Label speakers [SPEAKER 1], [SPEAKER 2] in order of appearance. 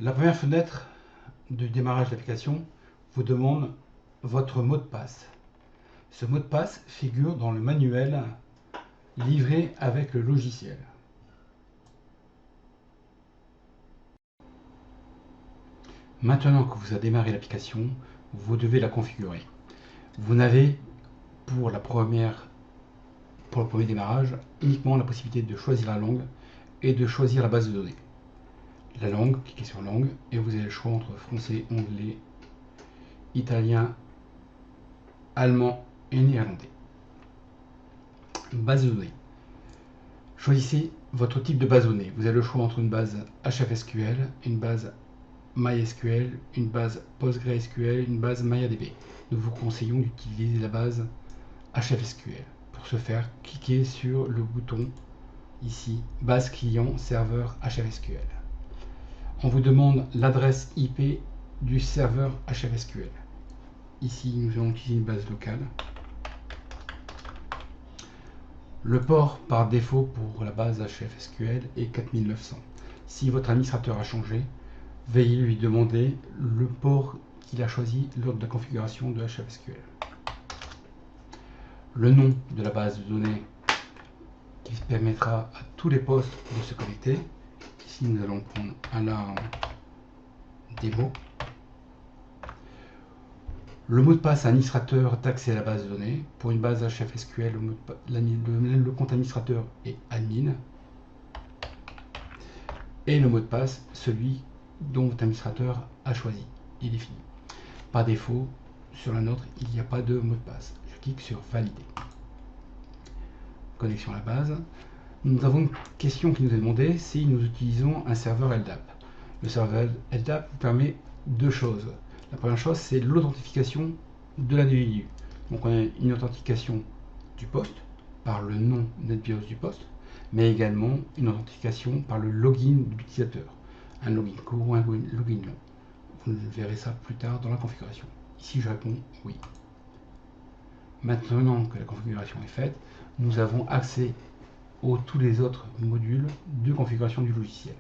[SPEAKER 1] La première fenêtre du démarrage de l'application vous demande votre mot de passe. Ce mot de passe figure dans le manuel livré avec le logiciel. Maintenant que vous avez démarré l'application, vous devez la configurer. Vous n'avez pour le premier démarrage uniquement la possibilité de choisir la langue et de choisir la base de données. La langue, cliquez sur langue et vous avez le choix entre français, anglais, italien, allemand et néerlandais. Base de données. Choisissez votre type de base de données. Vous avez le choix entre une base HFSQL, une base MySQL, une base PostgreSQL, une base MariaDB. Nous vous conseillons d'utiliser la base HFSQL. Pour ce faire, cliquez sur le bouton ici, base client serveur HFSQL. On vous demande l'adresse IP du serveur HFSQL. Ici, nous allons utiliser une base locale. Le port par défaut pour la base HFSQL est 4900. Si votre administrateur a changé, veuillez lui demander le port qu'il a choisi lors de la configuration de HFSQL. Le nom de la base de données qui permettra à tous les postes de se connecter. Ici, nous allons prendre alarme démo. Le mot de passe administrateur d'accès à la base de données. Pour une base HFSQL, le compte administrateur est admin. Et le mot de passe, celui dont votre administrateur a choisi et défini. Par défaut, sur la nôtre, il n'y a pas de mot de passe. Je clique sur valider. Connexion à la base. Nous avons une question qui nous est demandée si nous utilisons un serveur LDAP. Le serveur LDAP vous permet deux choses. La première chose, c'est l'authentification de l'individu. Donc on a une authentification du poste par le nom NetBIOS du poste, mais également une authentification par le login de l'utilisateur. Un login court ou un login long. Vous verrez ça plus tard dans la configuration. Ici, je réponds oui. Maintenant que la configuration est faite, nous avons accès aux tous les autres modules de configuration du logiciel.